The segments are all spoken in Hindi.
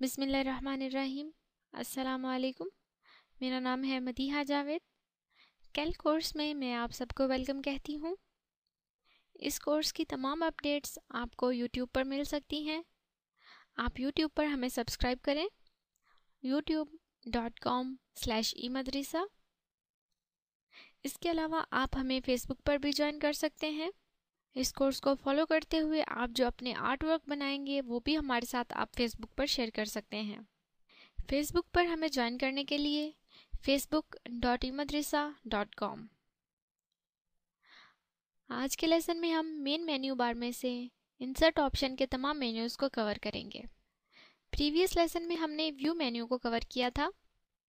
बिस्मिल्लाहिर्रहमानिर्रहीम। अस्सलाम वालेकुम। मेरा नाम है मदीहा जावेद। कैल कोर्स में मैं आप सबको वेलकम कहती हूँ। इस कोर्स की तमाम अपडेट्स आपको यूट्यूब पर मिल सकती हैं। आप यूट्यूब पर हमें सब्सक्राइब करें youtube.com/emadrisa। इसके अलावा आप हमें फेसबुक पर भी ज्वाइन कर सकते हैं। इस कोर्स को फॉलो करते हुए आप जो अपने आर्ट वर्क बनाएंगे वो भी हमारे साथ आप फेसबुक पर शेयर कर सकते हैं। फेसबुक पर हमें ज्वाइन करने के लिए facebook.emadrisa.com। आज के लेसन में हम मेन मेन्यू बार में से इंसर्ट ऑप्शन के तमाम मेन्यूज़ को कवर करेंगे। प्रीवियस लेसन में हमने व्यू मेन्यू को कवर किया था।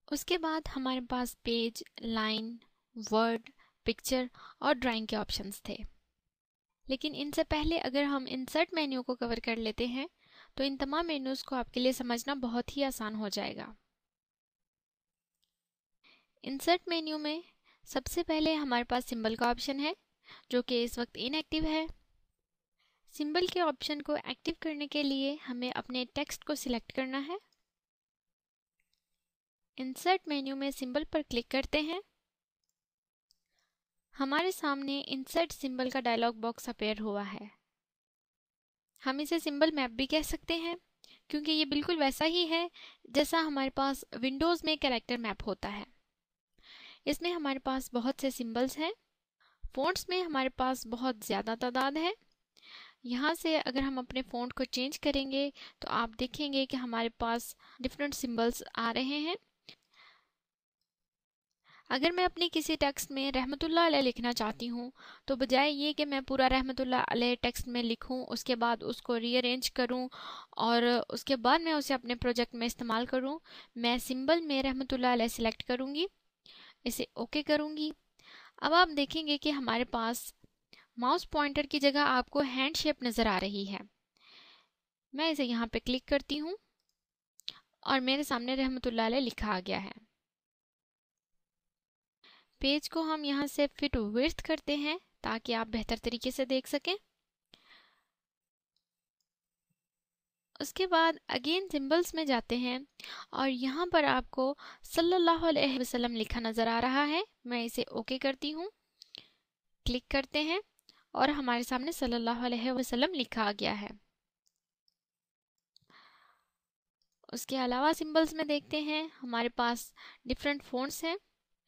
उसके बाद हमारे पास पेज, लाइन, वर्ड, पिक्चर और ड्राइंग के ऑप्शंस थे। लेकिन इनसे पहले अगर हम इंसर्ट मेन्यू को कवर कर लेते हैं तो इन तमाम मेन्यूज़ को आपके लिए समझना बहुत ही आसान हो जाएगा। इंसर्ट मेन्यू में सबसे पहले हमारे पास सिंबल का ऑप्शन है जो कि इस वक्त इनएक्टिव है। सिंबल के ऑप्शन को एक्टिव करने के लिए हमें अपने टेक्स्ट को सिलेक्ट करना है। इंसर्ट मेन्यू में सिंबल पर क्लिक करते हैं। हमारे सामने इंसर्ट सिंबल का डायलॉग बॉक्स अपीयर हुआ है। हम इसे सिंबल मैप भी कह सकते हैं क्योंकि ये बिल्कुल वैसा ही है जैसा हमारे पास विंडोज़ में कैरेक्टर मैप होता है। इसमें हमारे पास बहुत से सिंबल्स हैं। फ़ॉन्ट्स में हमारे पास बहुत ज़्यादा तादाद है। यहाँ से अगर हम अपने फ़ॉन्ट को चेंज करेंगे तो आप देखेंगे कि हमारे पास डिफरेंट सिंबल्स आ रहे हैं। अगर मैं अपनी किसी टेक्स्ट में रहमतुल्लाह अलैह लिखना चाहती हूँ तो बजाय ये कि मैं पूरा रहमतुल्लाह अलैह टेक्स्ट में लिखूँ, उसके बाद उसको रीअरेंज करूँ और उसके बाद मैं उसे अपने प्रोजेक्ट में इस्तेमाल करूँ, मैं सिंबल में रहमतुल्लाह अलैह सिलेक्ट करूँगी, इसे ओके करूँगी। अब आप देखेंगे कि हमारे पास माउस पॉइंटर की जगह आपको हैंड शेप नज़र आ रही है। मैं इसे यहाँ पे क्लिक करती हूँ और मेरे सामने रहमतुल्लाह अलैह लिखा आ गया है। पेज को हम यहाँ से फिट विड्थ करते हैं ताकि आप बेहतर तरीके से देख सकें। उसके बाद अगेन सिंबल्स में जाते हैं और यहाँ पर आपको सल्लल्लाहु अलैहि वसल्लम लिखा नज़र आ रहा है। मैं इसे ओके करती हूँ, क्लिक करते हैं और हमारे सामने सल्लल्लाहु अलैहि वसल्लम लिखा आ गया है। उसके अलावा सिंबल्स में देखते हैं हमारे पास डिफरेंट फ़ॉन्ट्स हैं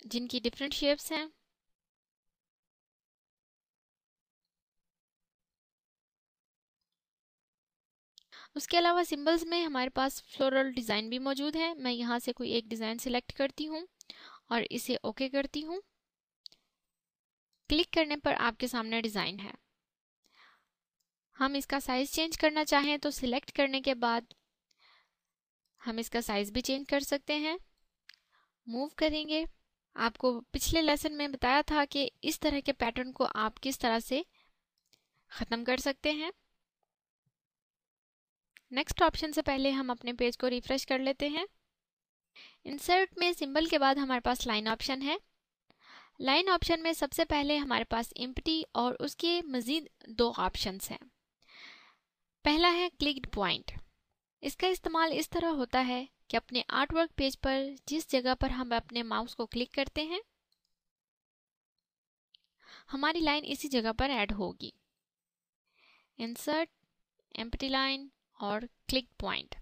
जिनकी डिफरेंट शेप्स हैं। उसके अलावा सिंबल्स में हमारे पास फ्लोरल डिज़ाइन भी मौजूद है। मैं यहाँ से कोई एक डिज़ाइन सिलेक्ट करती हूँ और इसे ओके करती हूँ। क्लिक करने पर आपके सामने डिज़ाइन है। हम इसका साइज़ चेंज करना चाहें तो सिलेक्ट करने के बाद हम इसका साइज़ भी चेंज कर सकते हैं। मूव करेंगे। आपको पिछले लेसन में बताया था कि इस तरह के पैटर्न को आप किस तरह से ख़त्म कर सकते हैं। नेक्स्ट ऑप्शन से पहले हम अपने पेज को रिफ्रेश कर लेते हैं। इंसर्ट में सिंबल के बाद हमारे पास लाइन ऑप्शन है। लाइन ऑप्शन में सबसे पहले हमारे पास एम्प्टी और उसके मज़ीद दो ऑप्शंस हैं। पहला है क्लिक्ड पॉइंट। इसका इस्तेमाल इस तरह होता है कि अपने आर्ट वर्क पेज पर जिस जगह पर हम अपने माउस को क्लिक करते हैं हमारी लाइन इसी जगह पर ऐड होगी। इंसर्ट, एम्प्टी लाइन और क्लिक पॉइंट,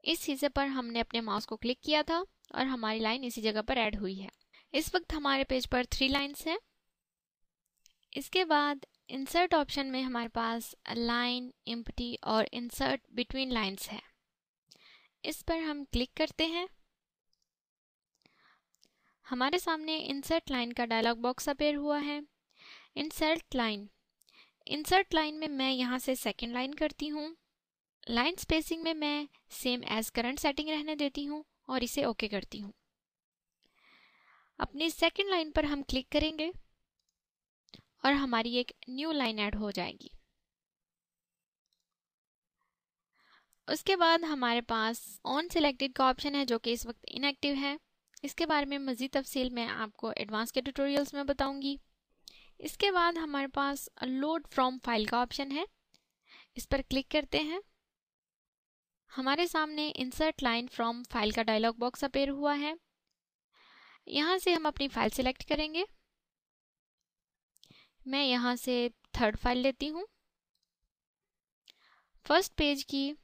इस हिस्से पर हमने अपने माउस को क्लिक किया था और हमारी लाइन इसी जगह पर ऐड हुई है। इस वक्त हमारे पेज पर 3 लाइन्स हैं। इसके बाद इंसर्ट ऑप्शन में हमारे पास लाइन, एम्प्टी और इंसर्ट बिटवीन लाइन्स है। इस पर हम क्लिक करते हैं। हमारे सामने इंसर्ट लाइन का डायलॉग बॉक्स अपीयर हुआ है। इंसर्ट लाइन में मैं यहाँ से सेकेंड लाइन करती हूँ। लाइन स्पेसिंग में मैं सेम एज करंट सेटिंग रहने देती हूँ और इसे ओके करती हूँ। अपनी सेकेंड लाइन पर हम क्लिक करेंगे और हमारी एक न्यू लाइन ऐड हो जाएगी। उसके बाद हमारे पास ऑन सिलेक्टेड का ऑप्शन है जो कि इस वक्त इनएक्टिव है। इसके बारे में मज़ीद तफसील मैं आपको एडवांस के ट्यूटोरियल्स में बताऊंगी। इसके बाद हमारे पास लोड फ्रॉम फाइल का ऑप्शन है। इस पर क्लिक करते हैं। हमारे सामने इंसर्ट लाइन फ्रॉम फाइल का डायलॉग बॉक्स अपीयर हुआ है। यहाँ से हम अपनी फाइल सिलेक्ट करेंगे। मैं यहाँ से थर्ड फाइल लेती हूँ। फर्स्ट पेज की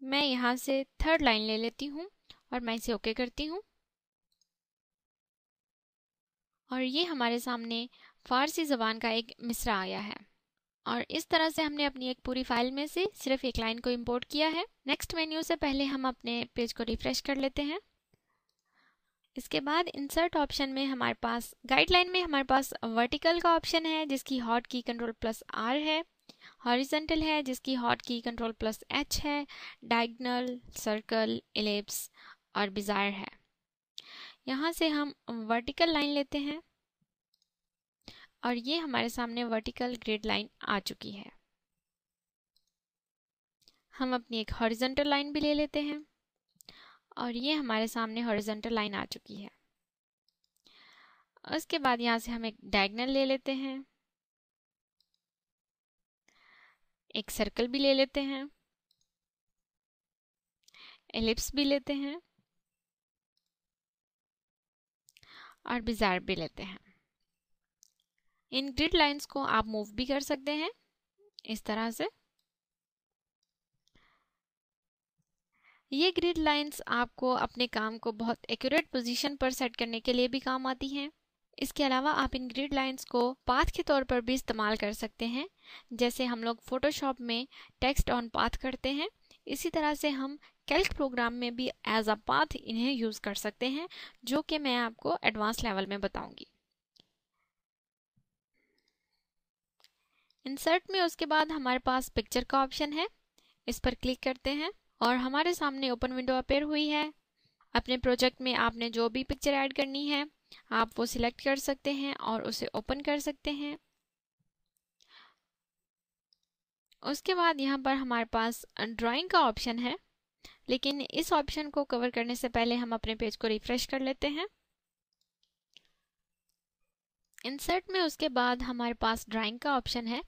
मैं यहाँ से थर्ड लाइन ले लेती हूँ और मैं इसे ओके करती हूँ। और ये हमारे सामने फारसी ज़बान का एक मिसरा आया है। और इस तरह से हमने अपनी एक पूरी फाइल में से सिर्फ एक लाइन को इंपोर्ट किया है। नेक्स्ट मेन्यू से पहले हम अपने पेज को रिफ्रेश कर लेते हैं। इसके बाद इंसर्ट ऑप्शन में हमारे पास गाइडलाइन में हमारे पास वर्टिकल का ऑप्शन है जिसकी हॉट की कंट्रोल+R है, हॉरिजॉन्टल है जिसकी हॉट की कंट्रोल+H है, डायगोनल, सर्कल, इलिप्स और बिजार है। यहाँ से हम वर्टिकल लाइन लेते हैं और ये हमारे सामने वर्टिकल ग्रिड लाइन आ चुकी है। हम अपनी एक हॉरिजॉन्टल लाइन भी ले लेते हैं और ये हमारे सामने हॉरिजॉन्टल लाइन आ चुकी है। उसके बाद यहाँ से हम एक डायगोनल ले लेते हैं, एक सर्कल भी ले लेते हैं, एलिप्स भी लेते हैं और बिजार भी लेते हैं। इन ग्रिड लाइंस को आप मूव भी कर सकते हैं इस तरह से। ये ग्रिड लाइंस आपको अपने काम को बहुत एक्यूरेट पोजीशन पर सेट करने के लिए भी काम आती हैं। इसके अलावा आप इन ग्रिड लाइंस को पाथ के तौर पर भी इस्तेमाल कर सकते हैं। जैसे हम लोग फोटोशॉप में टेक्स्ट ऑन पाथ करते हैं, इसी तरह से हम कैल्क प्रोग्राम में भी एज अ पाथ इन्हें यूज़ कर सकते हैं, जो कि मैं आपको एडवांस लेवल में बताऊंगी। इंसर्ट में उसके बाद हमारे पास पिक्चर का ऑप्शन है, इस पर क्लिक करते हैं और हमारे सामने ओपन विंडो अपीयर हुई है। अपने प्रोजेक्ट में आपने जो भी पिक्चर ऐड करनी है आप वो सिलेक्ट कर सकते हैं और उसे ओपन कर सकते हैं। उसके बाद यहाँ पर हमारे पास ड्राइंग का ऑप्शन है, लेकिन इस ऑप्शन को कवर करने से पहले हम अपने पेज को रिफ्रेश कर लेते हैं। इंसर्ट में उसके बाद हमारे पास ड्राइंग का ऑप्शन है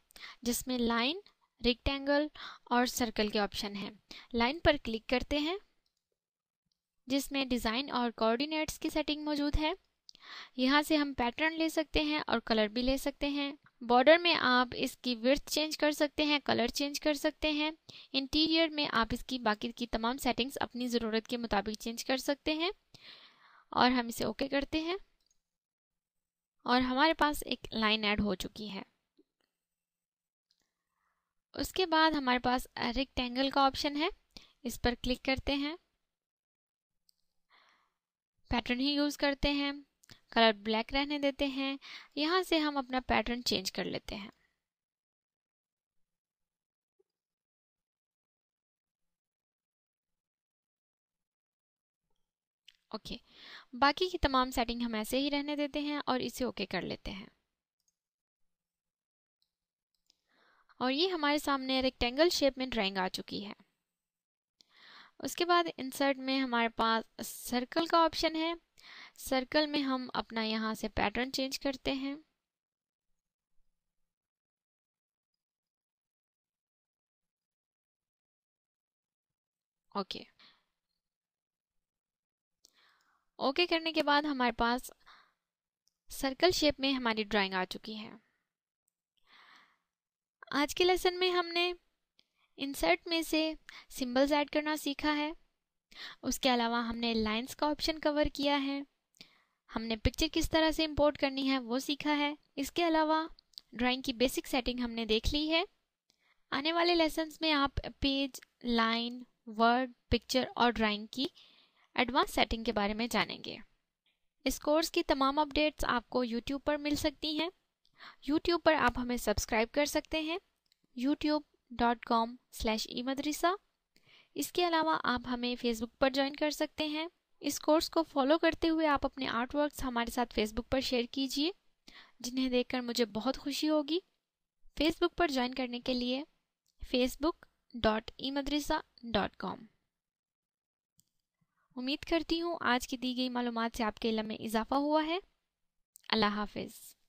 जिसमें लाइन, रेक्टेंगल और सर्कल के ऑप्शन हैं। लाइन पर क्लिक करते हैं जिसमें डिज़ाइन और कोऑर्डिनेट्स की सेटिंग मौजूद है। यहाँ से हम पैटर्न ले सकते हैं और कलर भी ले सकते हैं। बॉर्डर में आप इसकी विड्थ चेंज कर सकते हैं, कलर चेंज कर सकते हैं। इंटीरियर में आप इसकी बाकी की तमाम सेटिंग्स अपनी ज़रूरत के मुताबिक चेंज कर सकते हैं। और हम इसे ओके करते हैं और हमारे पास एक लाइन ऐड हो चुकी है। उसके बाद हमारे पास रेक्टेंगल का ऑप्शन है, इस पर क्लिक करते हैं, पैटर्न ही यूज़ करते हैं, कलर ब्लैक रहने देते हैं। यहाँ से हम अपना पैटर्न चेंज कर लेते हैं। ओके, बाकी की तमाम सेटिंग हम ऐसे ही रहने देते हैं और इसे ओके कर लेते हैं। और ये हमारे सामने रेक्टेंगल शेप में ड्राइंग आ चुकी है। उसके बाद इंसर्ट में हमारे पास सर्कल का ऑप्शन है। सर्कल में हम अपना यहाँ से पैटर्न चेंज करते हैं। ओके, ओके करने के बाद हमारे पास सर्कल शेप में हमारी ड्राइंग आ चुकी है। आज के लेसन में हमने इंसर्ट में से सिंबल्स ऐड करना सीखा है। उसके अलावा हमने लाइंस का ऑप्शन कवर किया है। हमने पिक्चर किस तरह से इंपोर्ट करनी है वो सीखा है। इसके अलावा ड्राइंग की बेसिक सेटिंग हमने देख ली है। आने वाले लेसन्स में आप पेज, लाइन, वर्ड, पिक्चर और ड्राइंग की एडवांस सेटिंग के बारे में जानेंगे। इस कोर्स की तमाम अपडेट्स आपको YouTube पर मिल सकती हैं। YouTube पर आप हमें सब्सक्राइब कर सकते हैं, youtube.com/eMadrasa। इसके अलावा आप हमें फेसबुक पर ज्वाइन कर सकते हैं। इस कोर्स को फॉलो करते हुए आप अपने आर्ट वर्क्स हमारे साथ फेसबुक पर शेयर कीजिए, जिन्हें देखकर मुझे बहुत खुशी होगी। फेसबुक पर ज्वाइन करने के लिए facebook.emadrasa.com। उम्मीद करती हूँ आज की दी गई मालूमात से आपके इल्म में इजाफा हुआ है। अल्लाह हाफिज़।